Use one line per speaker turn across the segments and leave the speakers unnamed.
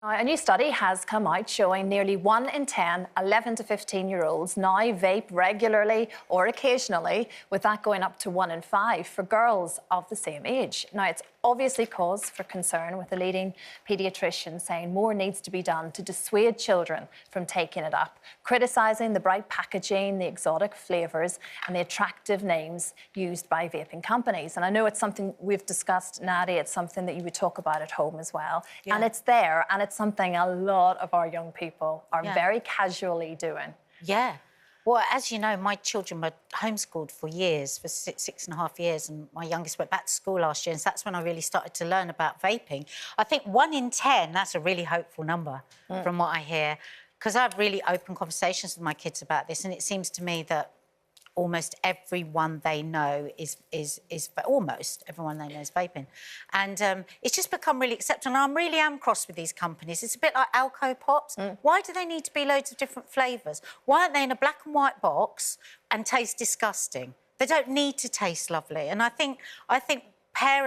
Now, a new study has come out showing nearly 1 in 10 11 to 15-year-olds now vape regularly or occasionally, with that going up to 1 in 5 for girls of the same age. Now, it's obviously cause for concern, with the leading paediatrician saying more needs to be done to dissuade children from taking it up, criticising the bright packaging, the exotic flavours and the attractive names used by vaping companies. And I know it's something we've discussed, Nadia, it's something that you would talk about at home as well. Yeah. And it's there, and it's something a lot of our young people are very casually doing.
Yeah. Well, as you know, my children were homeschooled for years, for 6.5 years, and my youngest went back to school last year, and so that's when I really started to learn about vaping. I think 1 in 10, that's a really hopeful number from what I hear, because I have really open conversations with my kids about this, and it seems to me that almost everyone they know is almost everyone they know is vaping. And it's just become really accepted. And I really am cross with these companies. It's a bit like Alco Pops. Why do they need to be loads of different flavours? Why aren't they in a black and white box and taste disgusting? They don't need to taste lovely. And I think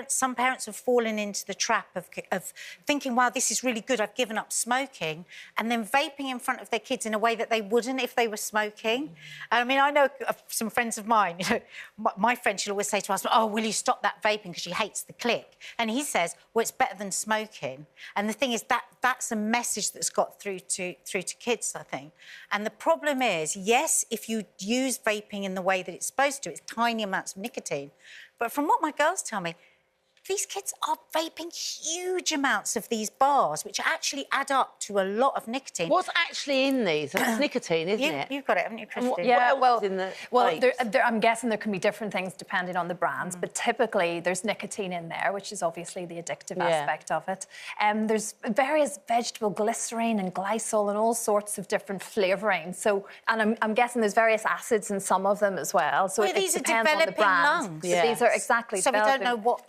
some parents have fallen into the trap of thinking, wow, this is really good, I've given up smoking, and then vaping in front of their kids in a way that they wouldn't if they were smoking. I mean, I know some friends of mine, you know, my friend, she'll always say to us, oh, will you stop that vaping, because she hates the click. And he says, well, it's better than smoking. And the thing is, that's a message that's got through to kids, I think. And the problem is, yes, if you use vaping in the way that it's supposed to, it's tiny amounts of nicotine. But from what my girls tell me, these kids are vaping huge amounts of these bars, which actually add up to a lot of nicotine.
What's actually in these? It's nicotine, isn't it?
You've got it, haven't you, Christine?
Yeah, well,
there,
I'm guessing there can be different things depending on the brands, but typically there's nicotine in there, which is obviously the addictive aspect of it. There's various vegetable glycerine and glycol and all sorts of different flavourings. So, and I'm guessing there's various acids in some of them as well. So
these
it
are
depends on the
developing
brand.
lungs.
Yeah. These are exactly.
So we don't know what.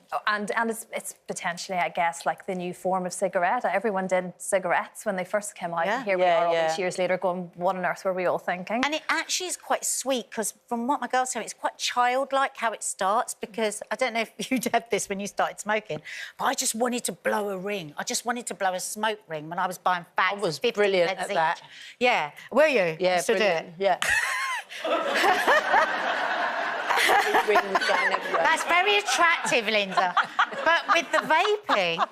And it's potentially, I guess, like the new form of cigarette. Everyone did cigarettes when they first came out. And here we are all these years later going, what on earth were we all thinking?
And it actually is quite sweet, because from what my girls tell me, it's quite childlike how it starts, because I don't know if you'd had this when you started smoking, but I just wanted to blow a ring. I just wanted to blow a smoke ring when I was buying fags.
I was brilliant at that.
Yeah. Were you?
Yeah, brilliant. Yeah.
That's very attractive, Linda. But with the vaping,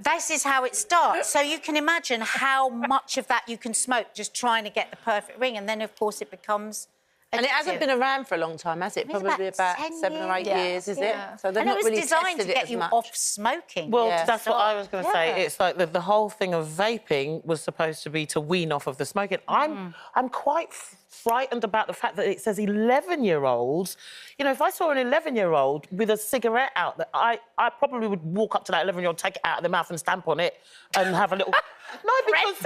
this is how it starts. So you can imagine how much of that you can smoke just trying to get the perfect ring, and then, of course, it becomes addictive.
And it hasn't been around for a long time, has it? Probably about 7 or 8 years, is it?
So they're not really designed to get you off smoking.
Well, that's what I was going to say. It's like the whole thing of vaping was supposed to be to wean off of the smoking. I'm quite frightened about the fact that it says 11-year-olds. You know, if I saw an 11-year-old with a cigarette out, that I probably would walk up to that 11-year-old, take it out of their mouth and stamp on it and have a little... No, because...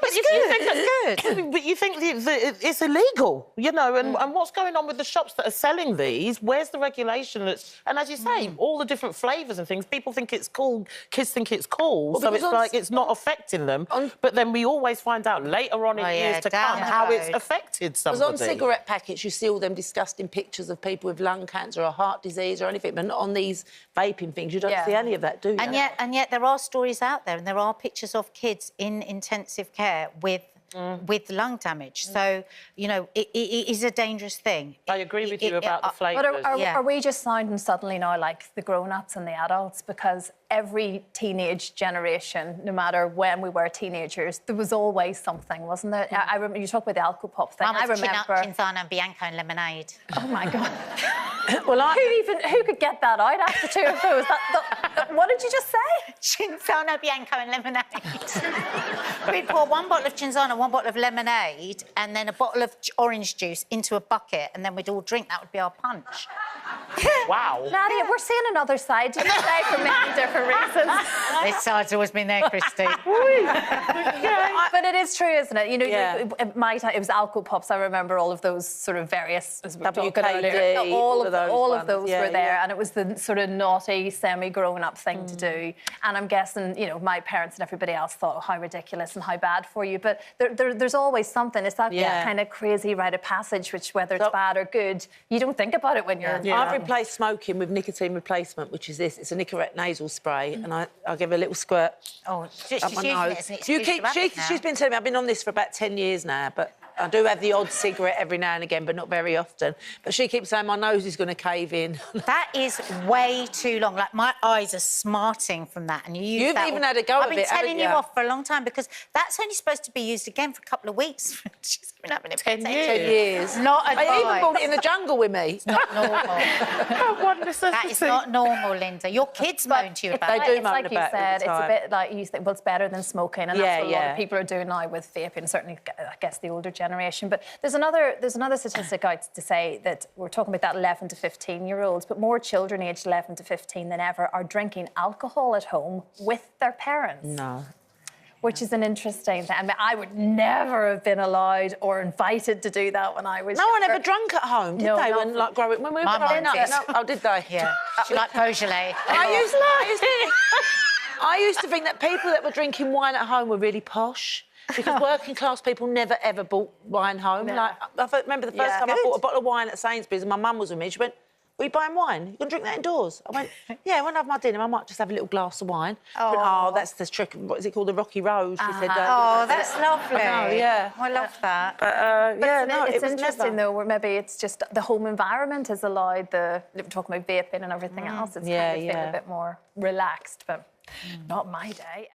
but you think that's good. But you think it's illegal, you know, and what's going on with the shops that are selling these? Where's the regulation that's... And as you say, all the different flavours and things, people think it's cool, kids think it's cool, so it's like it's not affecting them. But then we always find out later on in years to come how it's affected somebody.
Because on cigarette packets, you see all them disgusting pictures of people with lung cancer or heart disease or anything, but not on these vaping things. You don't see any of that, do you?
And yet there are stories out there, and there are pictures of kids in intensive care with lung damage. So, you know, it is a dangerous thing.
I agree with you about the flavours.
But are we just sounding suddenly now like the grown-ups and the adults? Because every teenage generation, no matter when we were teenagers, there was always something, wasn't there? I remember you talk about the Alco Pop thing. I remember
Cinzano, Bianco and lemonade.
Oh my God. Well, who could get that out after 2 of those? What did you just say?
Cinzano, Bianco and lemonade. We'd pour 1 bottle of Cinzano, 1 bottle of lemonade, and then a bottle of orange juice into a bucket, and then we'd all drink. That would be our punch.
Wow.
Nadia, we're seeing another side to you today for many different reasons.
This side's always been there, Christine.
But it is true, isn't it? You know, at my time, it was Alco Pops. I remember all of those sort of various...
WKD,
all of those were there, and it was the sort of naughty, semi-grown-up thing to do. And I'm guessing, you know, my parents and everybody else thought, oh, how ridiculous. and how bad for you, but there's always something. It's that kind of crazy rite of passage, which whether it's bad or good, you don't think about it when you're...
I've replaced smoking with nicotine replacement, which is this. It's a Nicorette nasal spray, and I give a little squirt.
Oh, she's
up my
using
nose.
it as an excuse to have it now.
She's been telling me, I've been on this for about 10 years now, but I do have the odd cigarette every now and again, but not very often. But she keeps saying my nose is going to cave in.
That is way too long. Like, my eyes are smarting from that. And you've
even had a go
of it,
I've been
telling you off for a long time because that's only supposed to be used again for a couple of weeks. She's been having it for 10
years.
Not advice.
I even bought it in the jungle with me.
It's not normal.
That
is not normal, Linda. Your kids moan to you about it.
They do
It's
moan
like you
about
said,
it all the
it's a bit like you think, well, it's better than smoking, and that's what a lot of people are doing now with vaping, certainly, I guess, the older generation. But there's another statistic out to say that we're talking about that 11 to 15-year-olds, but more children aged 11 to 15 than ever are drinking alcohol at home with their parents.
No.
Which is an interesting thing. I mean, I would never have been allowed or invited to do that when I was
No one
younger.
ever drank at home, did they? When, like, when we were growing up. Oh, did they?
Yeah. She liked Beaujolais.
I used to think that people that were drinking wine at home were really posh. Because working class people never ever bought wine home.
No.
Like, I remember the first time I bought a bottle of wine at Sainsbury's and my mum was with me. She went, "Are you buying wine? You can drink that indoors." I went, "Yeah, when I have my dinner, I might just have a little glass of wine." She went, "Oh, that's the trick. What is it called? The Rocky Road." She said.
Oh, that's lovely.
I know, yeah.
I love that.
But,
it's interesting though, where maybe it's just the home environment has allowed we're talking about vaping and everything else. It's kind of feeling a bit more relaxed, but not my day.